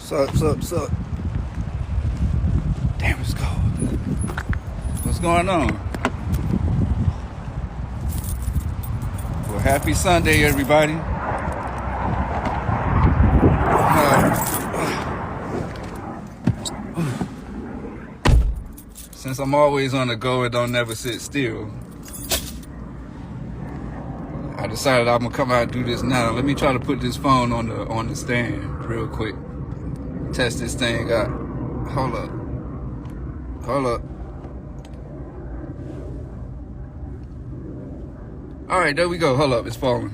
Sup. Damn, it's cold. What's going on? Well, happy Sunday, everybody. Since I'm always on the go and don't never sit still, I decided I'm gonna come out and do this now. Let me try to put this phone on the stand real quick. Test this thing out. Hold up. All right, there we go. Hold up, it's falling.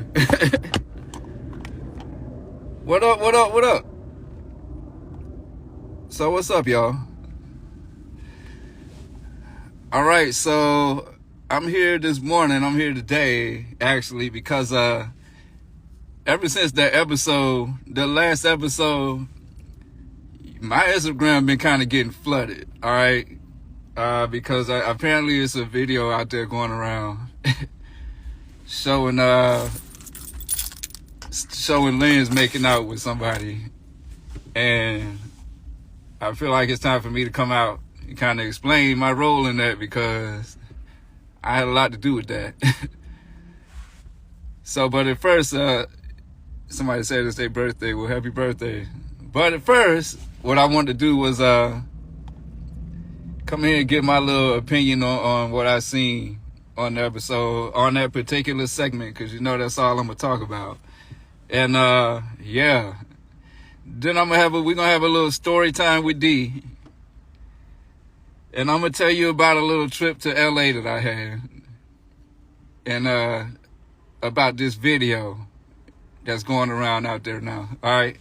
What up? So what's up, y'all? All right, so I'm here this morning. I'm here today, actually, because ever since the last episode, my Instagram been kind of getting flooded. All right, because apparently it's a video out there going around showing Lindsay making out with somebody, and I feel like it's time for me to come out and kind of explain my role in that, because I had a lot to do with that. So, but at first, somebody said it's their birthday. Well, happy birthday. But at first, what I wanted to do was come here and give my little opinion on what I seen on the episode, on that particular segment, because you know that's all I'm gonna talk about. And yeah, then we're gonna have a little story time with D, and I'm gonna tell you about a little trip to LA that I had, and about this video that's going around out there now. All right.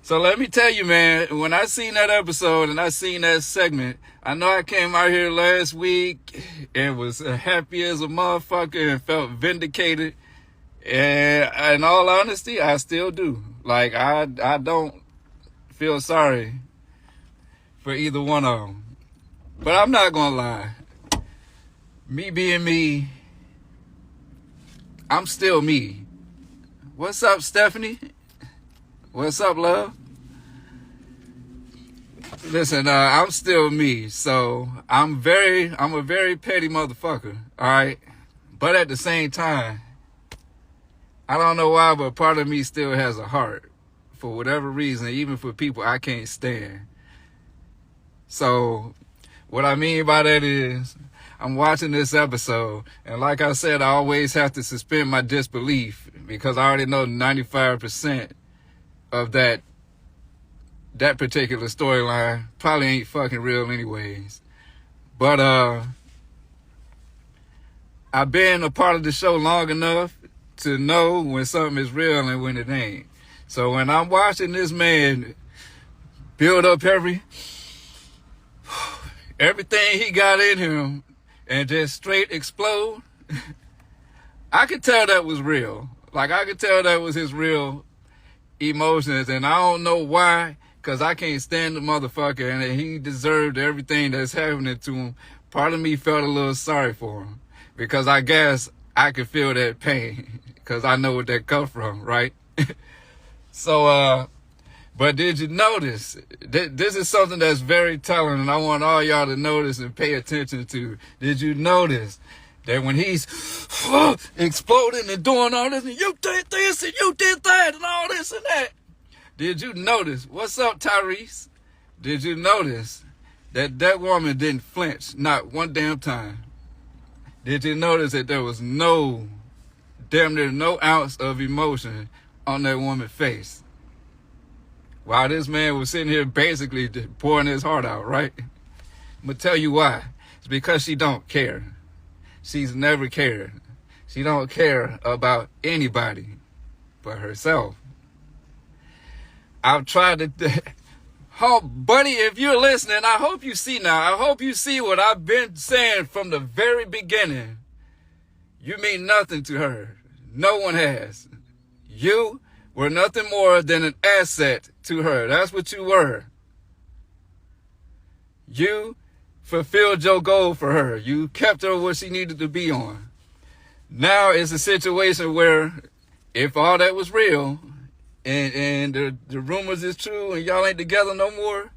So let me tell you, man, when I seen that episode and I seen that segment, I know I came out here last week and was happy as a motherfucker and felt vindicated. And in all honesty, I still do. Like, I don't feel sorry for either one of them. But I'm not gonna lie. Me being me, I'm still me. What's up, Stephanie? What's up, love? Listen, I'm still me, so I'm a very petty motherfucker, all right? But at the same time, I don't know why, but part of me still has a heart for whatever reason, even for people I can't stand. So what I mean by that is, I'm watching this episode, and like I said, I always have to suspend my disbelief, because I already know 95% of that particular storyline probably ain't fucking real anyways. But I've been a part of the show long enough to know when something is real and when it ain't. So when I'm watching this man build up everything he got in him and just straight explode, I could tell that was real. Like, I could tell that was his real emotions, and I don't know why, because I can't stand the motherfucker, and he deserved everything that's happening to him. Part of me felt a little sorry for him, because I guess I could feel that pain, because I know where that comes from, right? So, but did you notice, this is something that's very telling, and I want all y'all to notice and pay attention to. Did you notice that when he's exploding and doing all this, and you did this and you did that and all this and that, did you notice, what's up, Tyrese? Did you notice that woman didn't flinch, not one damn time? Did you notice that there was damn near no ounce of emotion on that woman's face? While this man was sitting here basically pouring his heart out, right? I'm gonna tell you why. It's because she don't care. She's never cared. She don't care about anybody but herself. I've tried to... buddy, if you're listening, I hope you see now. I hope you see what I've been saying from the very beginning. You mean nothing to her. No one has. You were nothing more than an asset to her. That's what you were. You fulfilled your goal for her. You kept her where she needed to be on. Now it's a situation where if all that was real, and the rumors is true and y'all ain't together no more,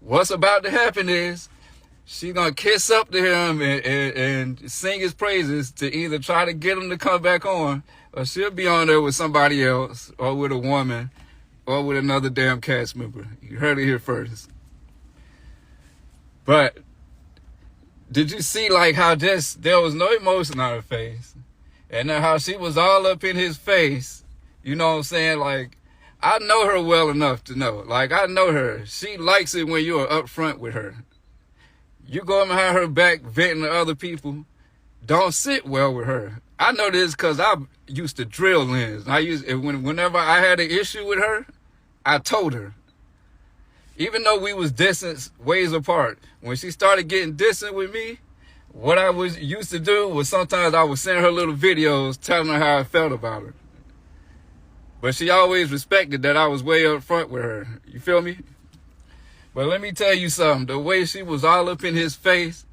what's about to happen is she's gonna kiss up to him and sing his praises to either try to get him to come back on, or she'll be on there with somebody else, or with a woman, or with another damn cast member. You heard it here first. But did you see like how just there was no emotion on her face, and then how she was all up in his face? You know what I'm saying? Like, I know her well enough to know. Like, I know her. She likes it when you are upfront with her. You go behind her back venting to other people, don't sit well with her. I know this because I used to drill Lindsay. Whenever I had an issue with her, I told her. Even though we was distant ways apart, when she started getting distant with me, what I was used to do was sometimes I would send her little videos telling her how I felt about her. But she always respected that I was way up front with her. You feel me? But let me tell you something. The way she was all up in his face,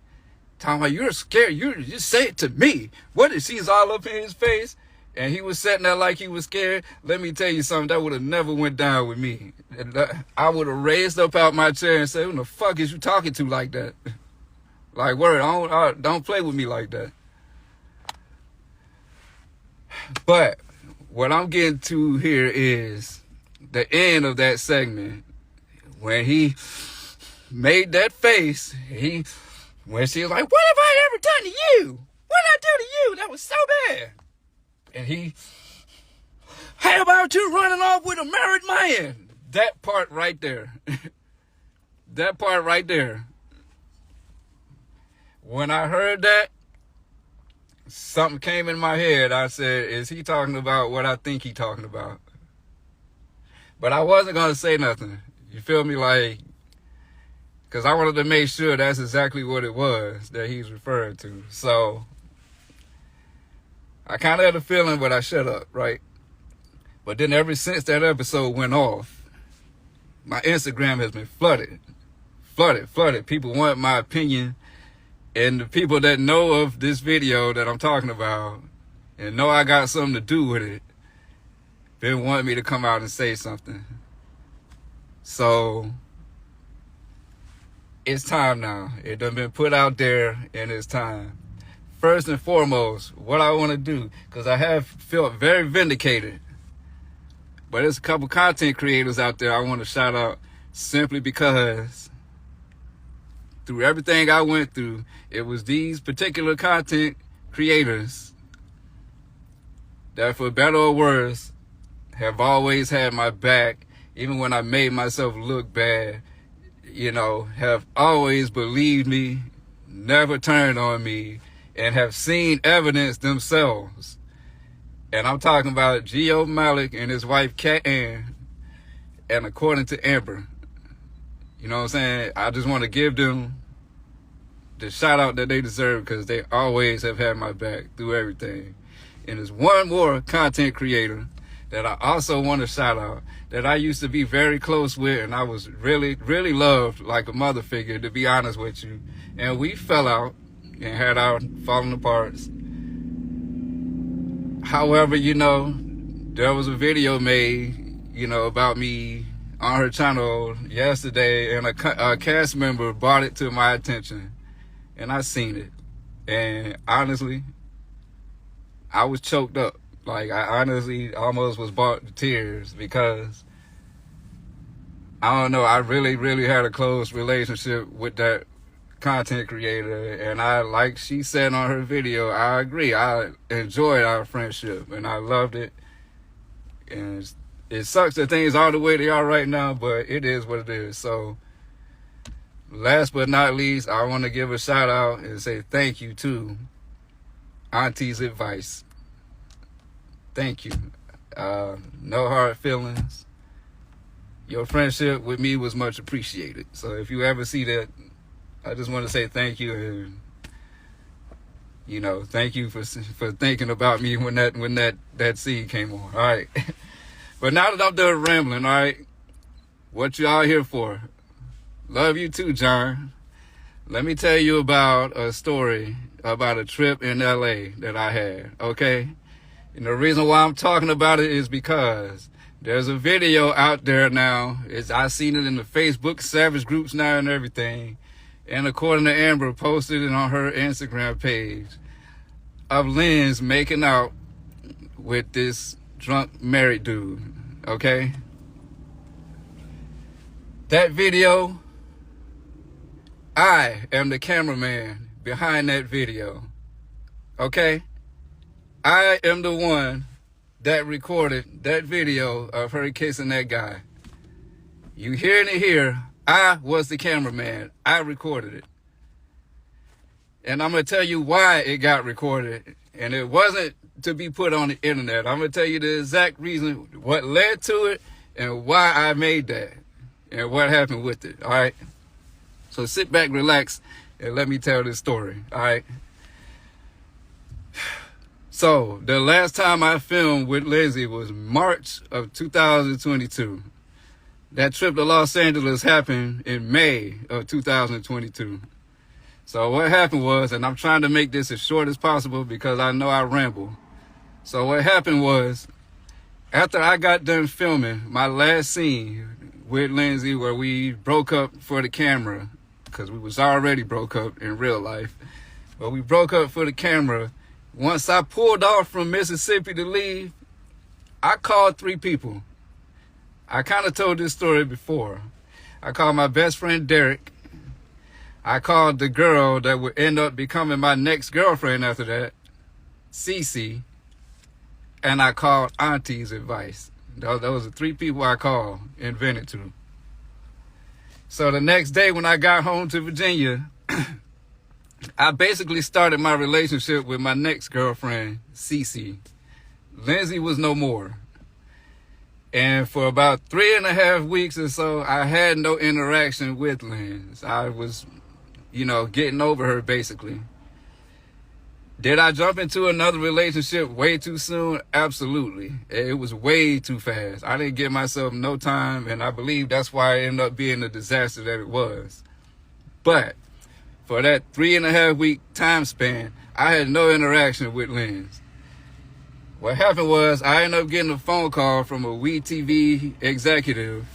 talking about, you're scared. You just say it to me. What if she's all up in his face? And he was sitting there like he was scared. Let me tell you something. That would have never went down with me. I would have raised up out my chair and said, who the fuck is you talking to like that? Like, word, don't play with me like that. But what I'm getting to here is the end of that segment. When he made that face, when she was like, what have I ever done to you? What did I do to you? That was so bad. And how about you running off with a married man? That part right there. That part right there. When I heard that, something came in my head. I said, is he talking about what I think he's talking about? But I wasn't going to say nothing. You feel me? Like, because I wanted to make sure that's exactly what it was that he's referring to. So, I kind of had a feeling, but I shut up, right? But then ever since that episode went off, my Instagram has been flooded. People want my opinion. And the people that know of this video that I'm talking about and know I got something to do with it, been wanting me to come out and say something. So, it's time now. It done been put out there and it's time. First and foremost, what I want to do, because I have felt very vindicated. But there's a couple content creators out there I want to shout out simply because through everything I went through, it was these particular content creators that, for better or worse, have always had my back, even when I made myself look bad, have always believed me, never turned on me, and have seen evidence themselves. And I'm talking about Gio Malik and his wife, Kat Ann, and according to Amber. You know what I'm saying? I just want to give them the shout out that they deserve because they always have had my back through everything. And there's one more content creator that I also want to shout out that I used to be very close with, and I was really, really loved like a mother figure, to be honest with you. And we fell out and had our falling aparts. However, there was a video made, about me on her channel yesterday, and a cast member brought it to my attention, and I seen it. And honestly, I was choked up. Like, I honestly almost was brought to tears because, I don't know, I really, really had a close relationship with that content creator. And like she said on her video, I agree. I enjoyed our friendship and I loved it. And it sucks that things are the way they are right now, but it is what it is. So, last but not least, I want to give a shout out and say thank you to Auntie's Advice. Thank you. No hard feelings. Your friendship with me was much appreciated. So if you ever see that, I just want to say thank you, and thank you for thinking about me when that seed came on. All right. But now that I'm done rambling, all right, what you all here for? Love you too, John. Let me tell you about a story about a trip in LA that I had, okay? And the reason why I'm talking about it is because There's a video out there now. I seen it in the Facebook Savage groups now and everything. And according to Amber, posted it on her Instagram page of Lindsay making out with this drunk married dude. Okay? That video, I am the cameraman behind that video. Okay? I am the one that recorded that video of her kissing that guy. You hearing it here, I was the cameraman. I recorded it. And I'm going to tell you why it got recorded. And it wasn't to be put on the internet. I'm going to tell you the exact reason, what led to it, and why I made that, and what happened with it, all right? So sit back, relax, and let me tell this story, all right? So the last time I filmed with Lindsay was March of 2022. That trip to Los Angeles happened in May of 2022. So what happened was, and I'm trying to make this as short as possible because I know I ramble. So what happened was, after I got done filming my last scene with Lindsay where we broke up for the camera, because we was already broke up in real life, but we broke up for the camera. Once I pulled off from Mississippi to leave, I called 3 people. I kind of told this story before. I called my best friend, Derek. I called the girl that would end up becoming my next girlfriend after that, Cece. And I called Auntie's advice. Those are 3 people I called and vented to. So the next day when I got home to Virginia, I basically started my relationship with my next girlfriend, Cece. Lindsay was no more. And for about 3.5 weeks or so, I had no interaction with Lindsay. I was, getting over her basically. Did I jump into another relationship way too soon? Absolutely. It was way too fast. I didn't give myself no time, and I believe that's why it ended up being the disaster that it was. But for that 3.5 week time span, I had no interaction with Lindsay. What happened was I ended up getting a phone call from a WeTV executive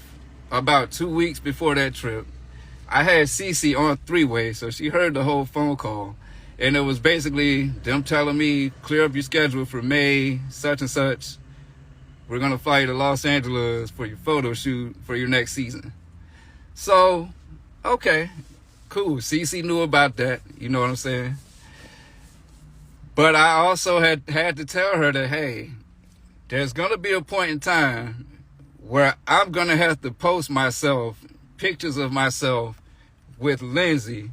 about 2 weeks before that trip. I had Cece on 3-way, so she heard the whole phone call. And it was basically them telling me, clear up your schedule for May, such and such. We're going to fly you to Los Angeles for your photo shoot for your next season. So, okay, cool. Cece knew about that. You know what I'm saying? But I also had to tell her that, hey, there's going to be a point in time where I'm going to have to post myself, pictures of myself with Lindsay,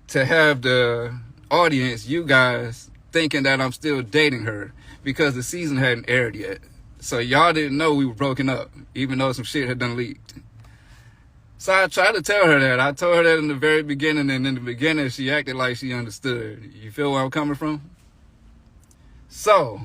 to have the audience, you guys, thinking that I'm still dating her, because the season hadn't aired yet. So y'all didn't know we were broken up, even though some shit had done leaked. So I tried to tell her that. I told her that in the very beginning, and in the beginning she acted like she understood. You feel where I'm coming from? So,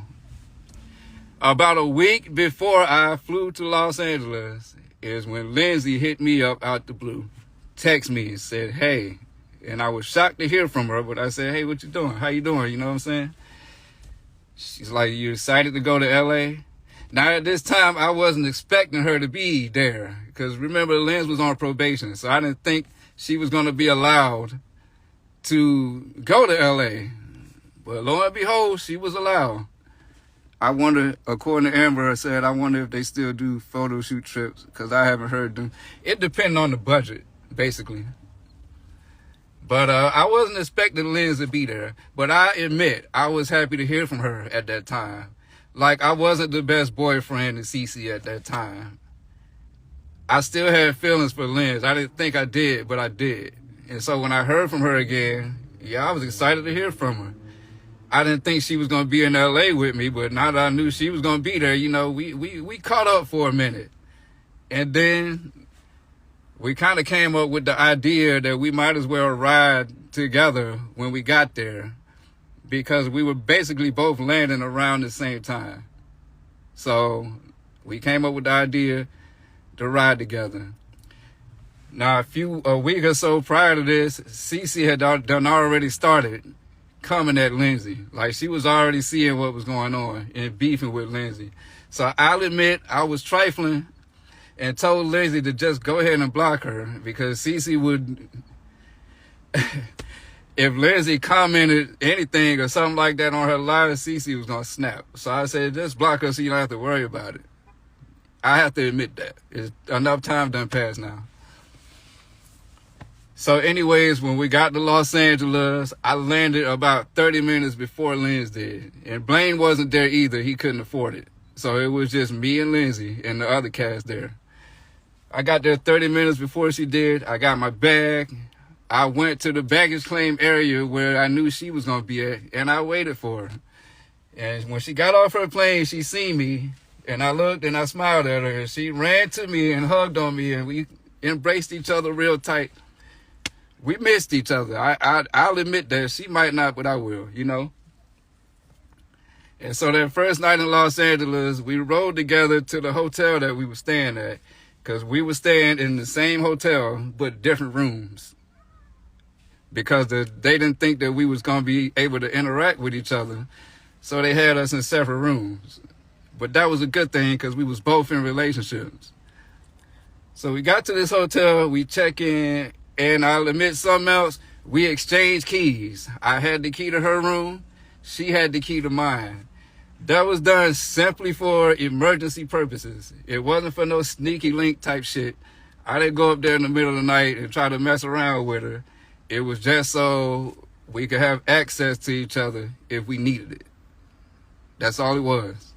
about a week before I flew to Los Angeles is when Lindsay hit me up out the blue, text me and said, hey, and I was shocked to hear from her, but I said, hey, what you doing? How you doing? You know what I'm saying? She's like, you excited to go to LA? Now, at this time, I wasn't expecting her to be there, because remember, Lindsay was on probation, so I didn't think she was going to be allowed to go to LA. But lo and behold, she was allowed. I wonder, according to Amber, said, I wonder if they still do photo shoot trips, because I haven't heard them. It depends on the budget, basically. But I wasn't expecting Lindsay to be there. But I admit, I was happy to hear from her at that time. Like, I wasn't the best boyfriend to Cece at that time. I still had feelings for Lindsay. I didn't think I did, but I did. And so when I heard from her again, I was excited to hear from her. I didn't think she was going to be in LA with me, but now that I knew she was going to be there, we caught up for a minute. And then we kind of came up with the idea that we might as well ride together when we got there, because we were basically both landing around the same time. So we came up with the idea to ride together. Now, a week or so prior to this, Cece had done already started coming at Lindsay. Like, she was already seeing what was going on and beefing with Lindsay. So I'll admit I was trifling and told Lindsay to just go ahead and block her, because Cece would, if Lindsay commented anything or something like that on her live, Cece was going to snap. So I said, just block her so you don't have to worry about it. I have to admit that. It's enough time done passed now. So anyways, when we got to Los Angeles, I landed about 30 minutes before Lindsay did. And Blaine wasn't there either. He couldn't afford it. So it was just me and Lindsay and the other cast there. I got there 30 minutes before she did. I got my bag. I went to the baggage claim area where I knew she was going to be at, and I waited for her. And when she got off her plane, she seen me, and I looked and I smiled at her, and she ran to me and hugged on me, and we embraced each other real tight. We missed each other. I'll admit that. She might not, but I will, you know. And so that first night in Los Angeles, we rode together to the hotel that we were staying at, because we were staying in the same hotel, but different rooms. Because they didn't think that we was going to be able to interact with each other. So they had us in separate rooms. But that was a good thing, because we was both in relationships. So we got to this hotel, we check in, and I'll admit something else, we exchanged keys. I had the key to her room, she had the key to mine. That was done simply for emergency purposes. It wasn't for no sneaky link type shit. I didn't go up there in the middle of the night and try to mess around with her. It was just so we could have access to each other if we needed it. That's all it was.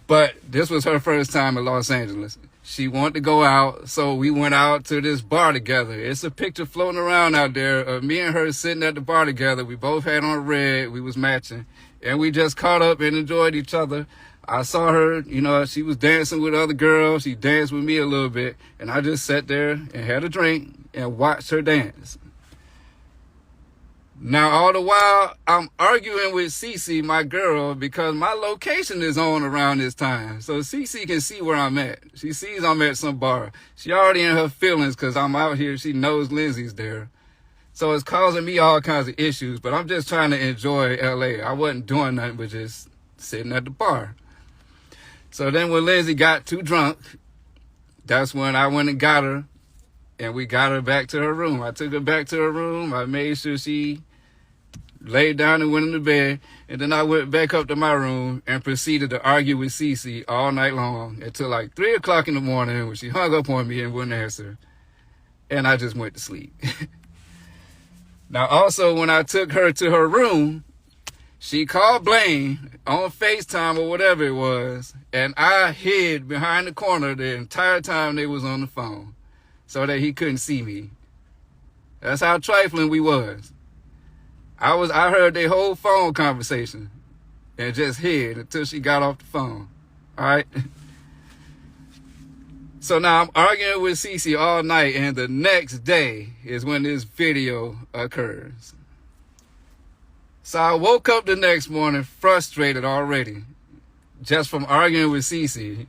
But this was her first time in Los Angeles. She wanted to go out, so we went out to this bar together. It's a picture floating around out there of me and her sitting at the bar together. We both had on red. We was matching. And we just caught up and enjoyed each other. I saw her, you know, she was dancing with other girls. She danced with me a little bit. And I just sat there and had a drink and watched her dance. Now, all the while, I'm arguing with Cece, my girl, because my location is on around this time. So Cece can see where I'm at. She sees I'm at some bar. She already in her feelings because I'm out here. She knows Lindsay's there. So it's causing me all kinds of issues, but I'm just trying to enjoy LA. I wasn't doing nothing but just sitting at the bar. So then when Lindsay got too drunk, that's when I went and got her, and we got her back to her room. I took her back to her room. I made sure she laid down and went into bed, and then I went back up to my room and proceeded to argue with Cece all night long until like 3 o'clock in the morning when she hung up on me and wouldn't answer, and I just went to sleep. Now, also, when I took her to her room, she called Blaine on FaceTime or whatever it was, and I hid behind the corner the entire time they was on the phone so that he couldn't see me. That's how trifling we was. I heard their whole phone conversation and just hid until she got off the phone. All right? So now I'm arguing with Cece all night, and the next day is when this video occurs. So I woke up the next morning frustrated already, just from arguing with Cece.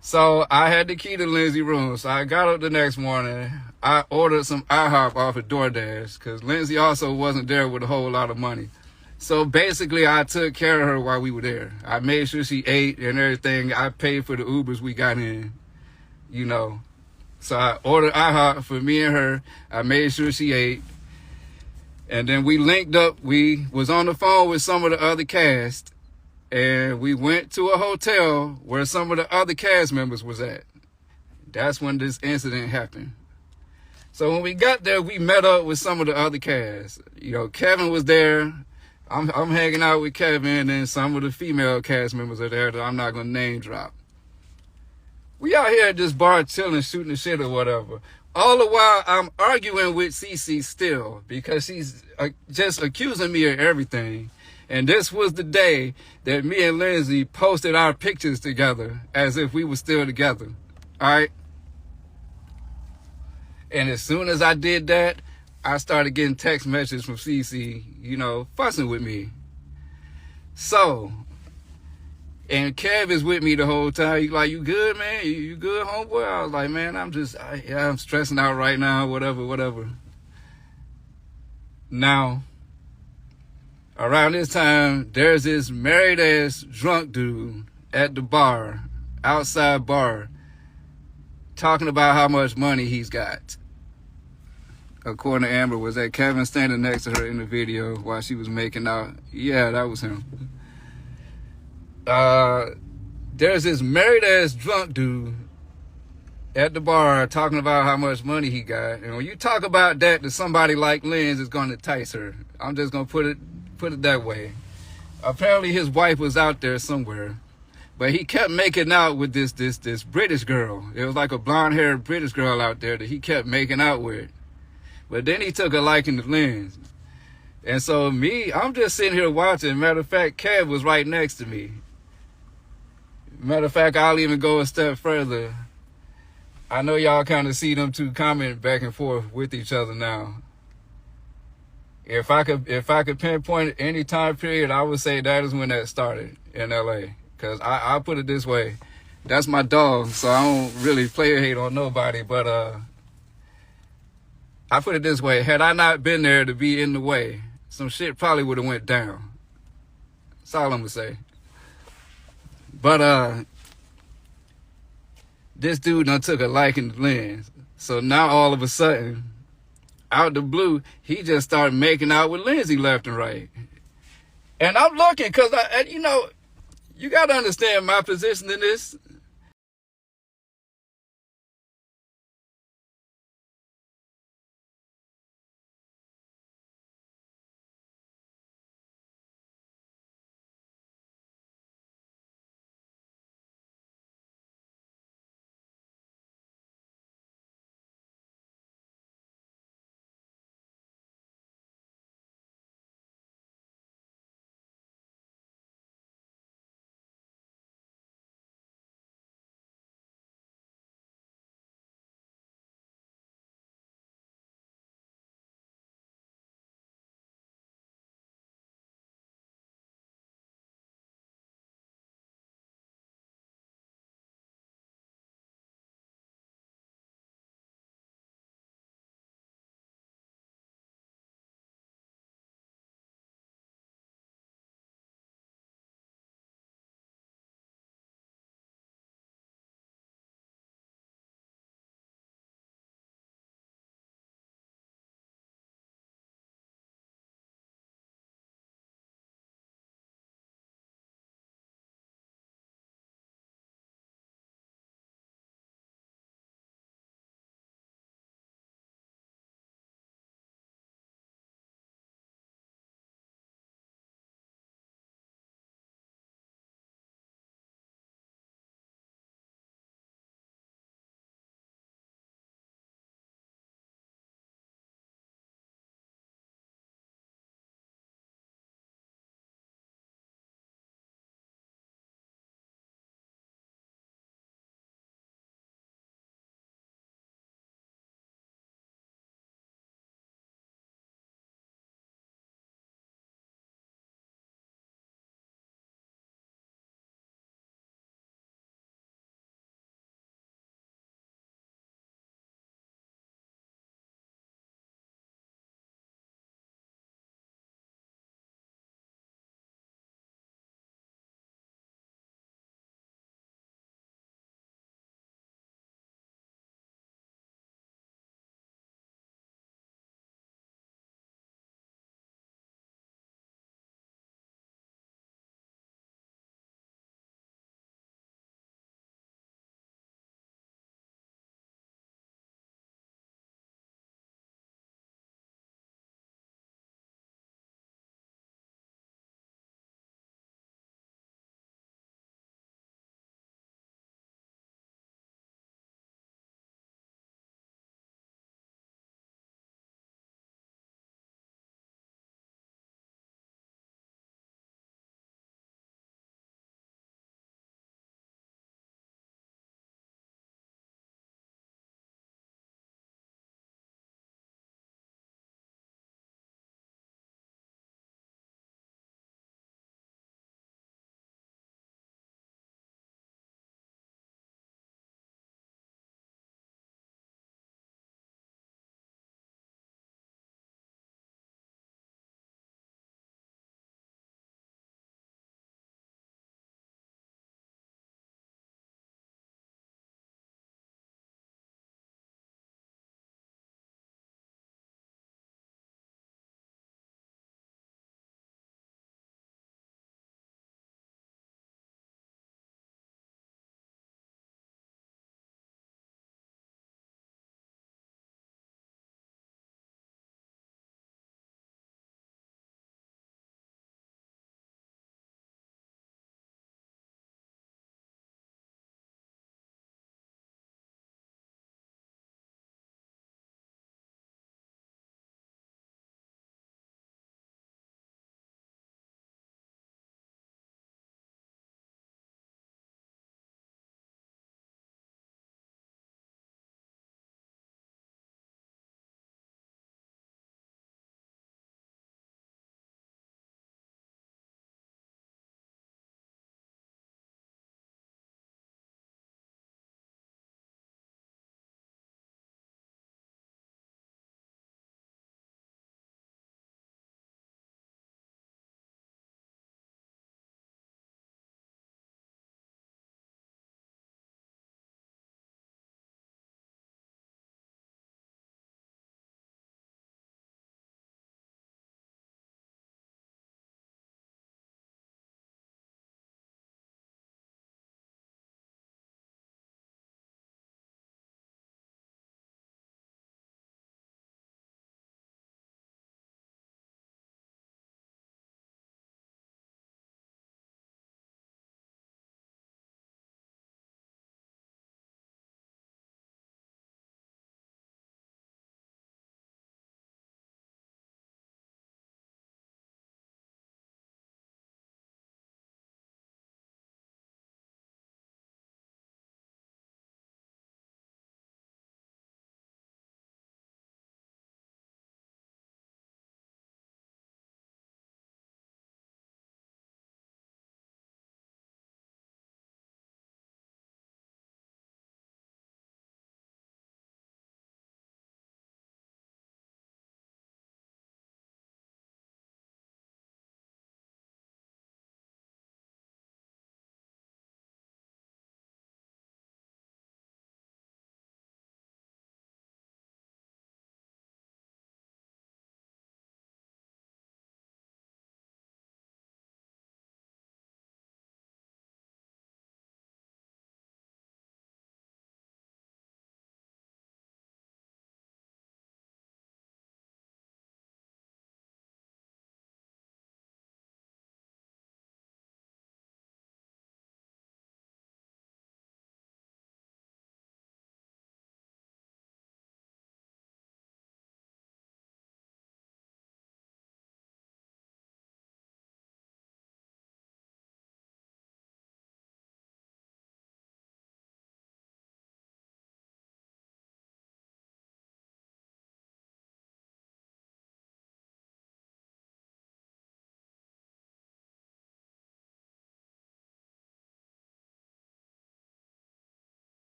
So I had the key to Lindsay's room. So I got up the next morning. I ordered some IHOP off of DoorDash because Lindsay also wasn't there with a whole lot of money. So basically, I took care of her while we were there. I made sure she ate and everything. I paid for the Ubers we got in, you know. So I ordered IHOP for me and her. I made sure she ate. And then we linked up. We was on the phone with some of the other cast. And we went to a hotel where some of the other cast members was at. That's when this incident happened. So when we got there, we met up with some of the other cast. You know, Kevin was there. I'm hanging out with Kevin, and some of the female cast members are there that I'm not going to name drop. We out here at this bar chilling, shooting the shit or whatever. All the while, I'm arguing with Cece still because she's just accusing me of everything. And this was the day that me and Lindsay posted our pictures together as if we were still together. All right? And as soon as I did that, I started getting text messages from Cece, you know, fussing with me. So, and Kev is with me the whole time. He's like, you good, man? You good, homeboy? I was like, man, I'm stressing out right now, whatever. Now, Around this time, there's this married ass drunk dude at the bar, outside bar, talking about how much money he's got. According to Amber, was that Kevin standing next to her in the video while she was making out? Yeah, that was him. There's this married ass drunk dude at the bar talking about how much money he got. And when you talk about that to somebody like Lindsay, it's going to entice her. I'm just going to put it that way. Apparently his wife was out there somewhere, but he kept making out with this British girl. It was like a blonde-haired British girl out there that he kept making out with. But then he took a liking to Lindsay. And so I'm just sitting here watching. Matter of fact, Kev was right next to me. Matter of fact, I'll even go a step further. I know y'all kind of see them two commenting back and forth with each other now. If I could pinpoint any time period, I would say that is when that started in LA. Cause I put it this way, that's my dog, so I don't really play or hate on nobody. But I put it this way: had I not been there to be in the way, some shit probably would have went down. That's all I'm gonna say. But this dude done took a liking to Lindsay, so now all of a sudden, out the blue, he just started making out with Lindsay left and right. And I'm looking, because, you got to understand my position in this.